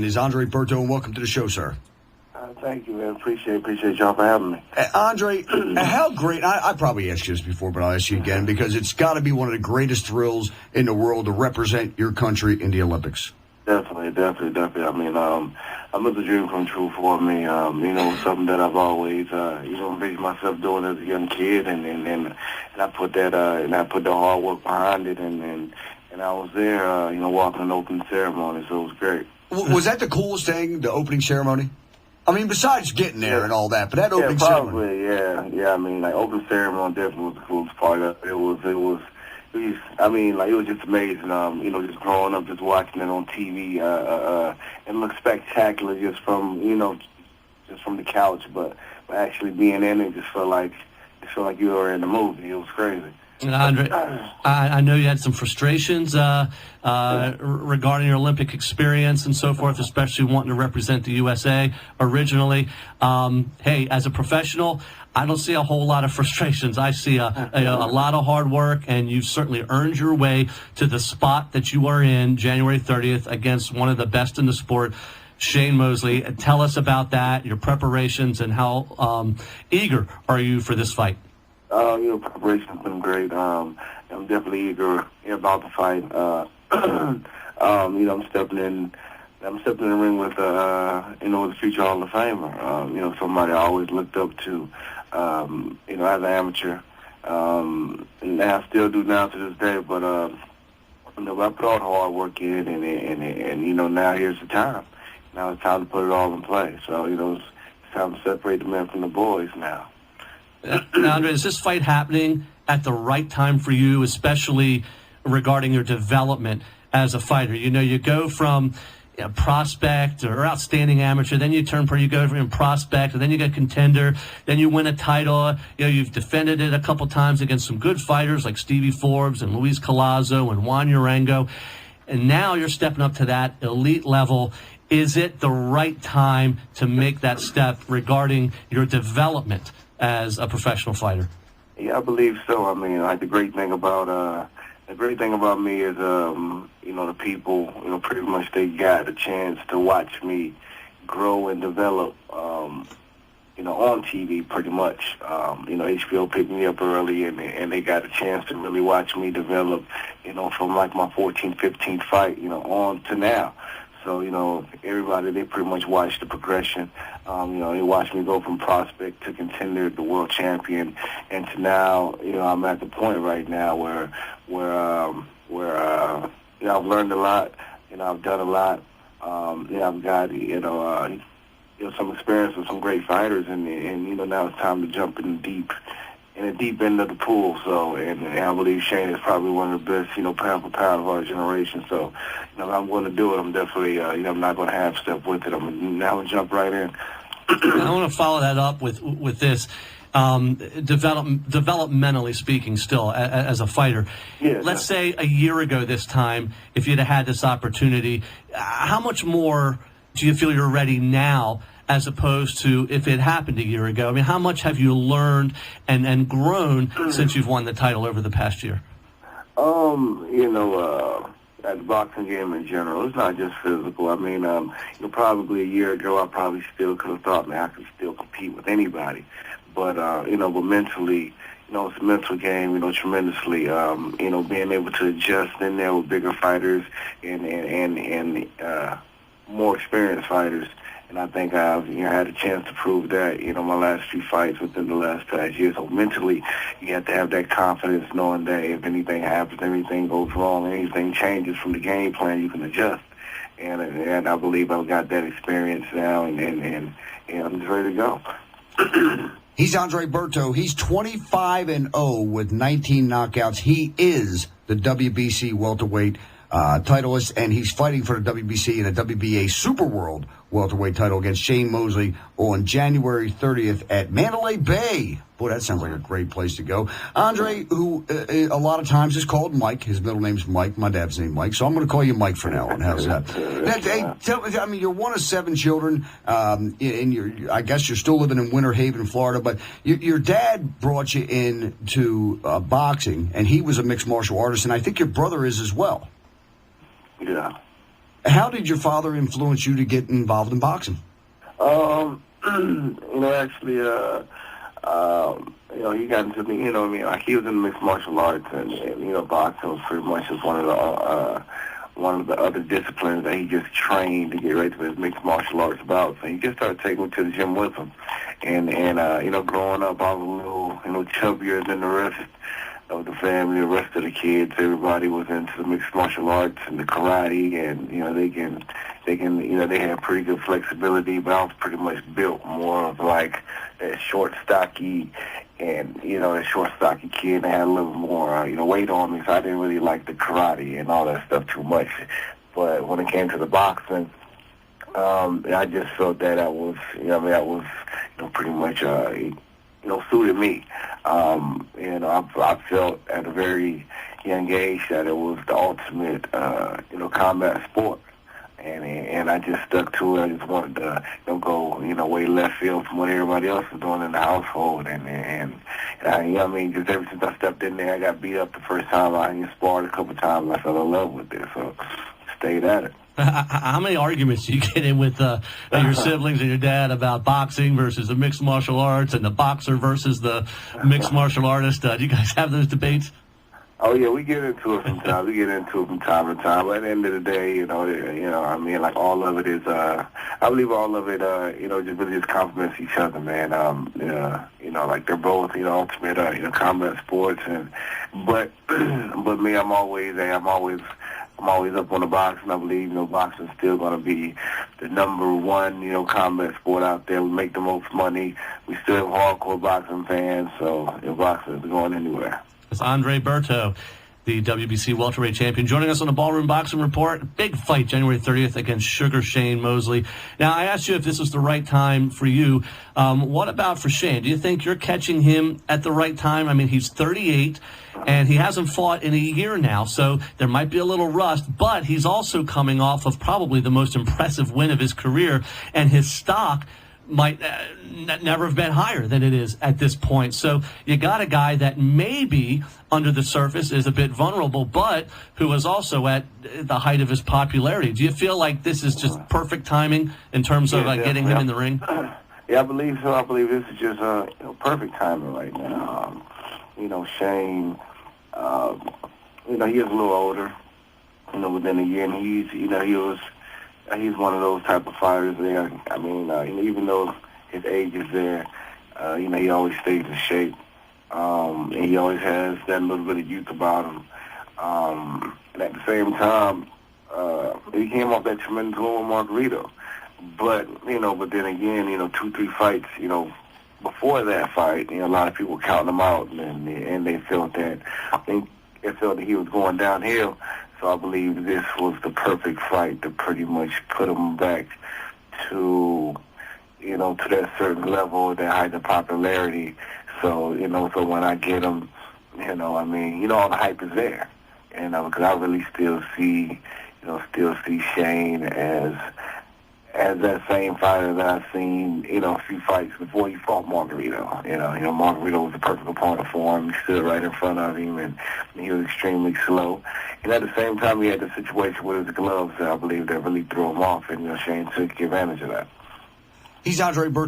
is Andre Berto, and welcome to the show, sir. Thank you, man. Appreciate y'all for having me. Andre, how great, I probably asked you this before, but I'll ask you again, because it's got to be one of the greatest thrills in the world to represent your country in the Olympics. Definitely. I mean, it's a dream come true for me. Something that I've always, envisioned myself doing as a young kid, and I put that, the hard work behind it, and I was there, walking an opening ceremony, so it was great. Was that the coolest thing, the opening ceremony? I mean, besides getting there and all that, but that opening ceremony. Yeah. I mean, opening ceremony definitely was the coolest part of it. It was just amazing. Just growing up, just watching it on TV, it looked spectacular just from the couch, but actually being in it just felt like you were in the movie. It was crazy. And Andre, I know you had some frustrations regarding your Olympic experience and so forth, especially wanting to represent the USA originally. Hey, as a professional, I don't see a whole lot of frustrations. I see a lot of hard work, and you've certainly earned your way to the spot that you are in January 30th against one of the best in the sport, Shane Mosley. Tell us about that, your preparations, and how eager are you for this fight? Preparation's been great. I'm definitely eager about the fight. I'm stepping in the ring with, the future Hall of Famer. Somebody I always looked up to, as an amateur. And I still do now to this day, but, I put all the hard work in, and now here's the time. Now it's time to put it all in play. So, it's time to separate the men from the boys now. Now, Andre, is this fight happening at the right time for you, especially regarding your development as a fighter? You go from prospect or outstanding amateur, then you go from prospect, and then you get contender, then you win a title. You've defended it a couple times against some good fighters like Stevie Forbes and Luis Collazo and Juan Urango, and now you're stepping up to that elite level. Is it the right time to make that step regarding your development as a professional fighter? Yeah, I believe so. I mean, the great thing about me is, the people, pretty much they got a chance to watch me grow and develop, on TV pretty much. HBO picked me up early, and they got a chance to really watch me develop, from like my 14th, 15th fight, on to now. So, everybody, they pretty much watched the progression. They watched me go from prospect to contender, the world champion, and to now, I'm at the point right now where I've learned a lot, I've done a lot, I've got, some experience with some great fighters, and now it's time to jump in the deep end of the pool. So, and I believe Shane is probably one of the best, pound for pound of our generation. So, if I'm going to do it, I'm definitely, I'm not going to half step with it. I'm going to jump right in. I want to follow that up with this. Developmentally speaking, still as a fighter, let's say a year ago this time, if you'd have had this opportunity, how much more do you feel you're ready now as opposed to if it happened a year ago? I mean, how much have you learned and grown since you've won the title over the past year? At the boxing game in general, it's not just physical. I mean, probably a year ago, I probably still could have thought, man, I could still compete with anybody. But, but mentally, it's a mental game, tremendously. Being able to adjust in there with bigger fighters and more experienced fighters. And I think I've had a chance to prove that, my last few fights within the last past year. So mentally, you have to have that confidence knowing that if anything happens, anything goes wrong, anything changes from the game plan, you can adjust. And I believe I've got that experience now, and I'm just ready to go. He's Andre Berto. He's 25-0 with 19 knockouts. He is the WBC welterweight titleist, and he's fighting for the WBC and the WBA Super World welterweight title against Shane Mosley on January 30th at Mandalay Bay. Boy, that sounds like a great place to go. Andre, who a lot of times is called Mike. His middle name's Mike. My dad's named Mike, so I'm going to call you Mike for now on. How's that? Hey, tell me, you're one of 7 children, and I guess you're still living in Winter Haven, Florida, but your dad brought you into boxing, and he was a mixed martial artist, and I think your brother is as well. Yeah. How did your father influence you to get involved in boxing? Actually, he got into me, like he was in mixed martial arts, and boxing was pretty much just one of the other disciplines that he just trained to get ready for his mixed martial arts bouts. And he just started taking me to the gym with him. And growing up, I was a little, chubbier than the rest of the family, the rest of the kids. Everybody was into the mixed martial arts and the karate, and they had pretty good flexibility. But I was pretty much built more of like that short, stocky, and that short, stocky kid. And I had a little more, weight on me, so I didn't really like the karate and all that stuff too much. But when it came to the boxing, I just felt that pretty much, suited me. I felt at a very young age that it was the ultimate, combat sport. And I just stuck to it. I just wanted to go, way left field from what everybody else was doing in the household. And just ever since I stepped in there, I got beat up the first time. I sparred a couple times. I fell in love with it, so stayed at it. How many arguments do you get in with your siblings and your dad about boxing versus the mixed martial arts and the boxer versus the mixed martial artist? Do you guys have those debates? Oh yeah, we get into it sometimes. We get into it from time to time. But at the end of the day, like all of it is. I believe all of it, just really just complements each other, man. Like they're both, ultimate, combat sports, but me, I'm always up on the boxing. I believe, boxing's still going to be the number one, combat sport out there. We make the most money. We still have hardcore boxing fans, so boxing is going anywhere. It's Andre Berto, the WBC welterweight champion, joining us on the Ballroom Boxing Report. Big fight January 30th against Sugar Shane Mosley. Now, I asked you if this was the right time for you. What about for Shane? Do you think you're catching him at the right time? I mean, he's 38, and he hasn't fought in a year now, so there might be a little rust, but he's also coming off of probably the most impressive win of his career, and his stock might never have been higher than it is at this point. So you got a guy that maybe under the surface is a bit vulnerable, but who is also at the height of his popularity. Do you feel like this is just perfect timing in terms of getting him in the ring? Yeah, I believe so. I believe this is just perfect timing right now. Shane, he is a little older, within a year, and he's one of those type of fighters there. I mean, even though his age is there, he always stays in shape. And he always has that little bit of youth about him. And at the same time, he came off that tremendous win with Margarito. But then again, 2-3 fights, before that fight, a lot of people counting him out, and they felt that, he was going downhill. So I believe this was the perfect fight to pretty much put him back to, to that certain level, that height of popularity. So, so when I get him, all the hype is there. Because I really still see Shane as that same fighter that I've seen, a few fights before he fought Margarito. Margarito was the perfect opponent for him. He stood right in front of him, and he was extremely slow. And at the same time, he had the situation with his gloves that I believe that really threw him off, and Shane took advantage of that. He's Andre Berto.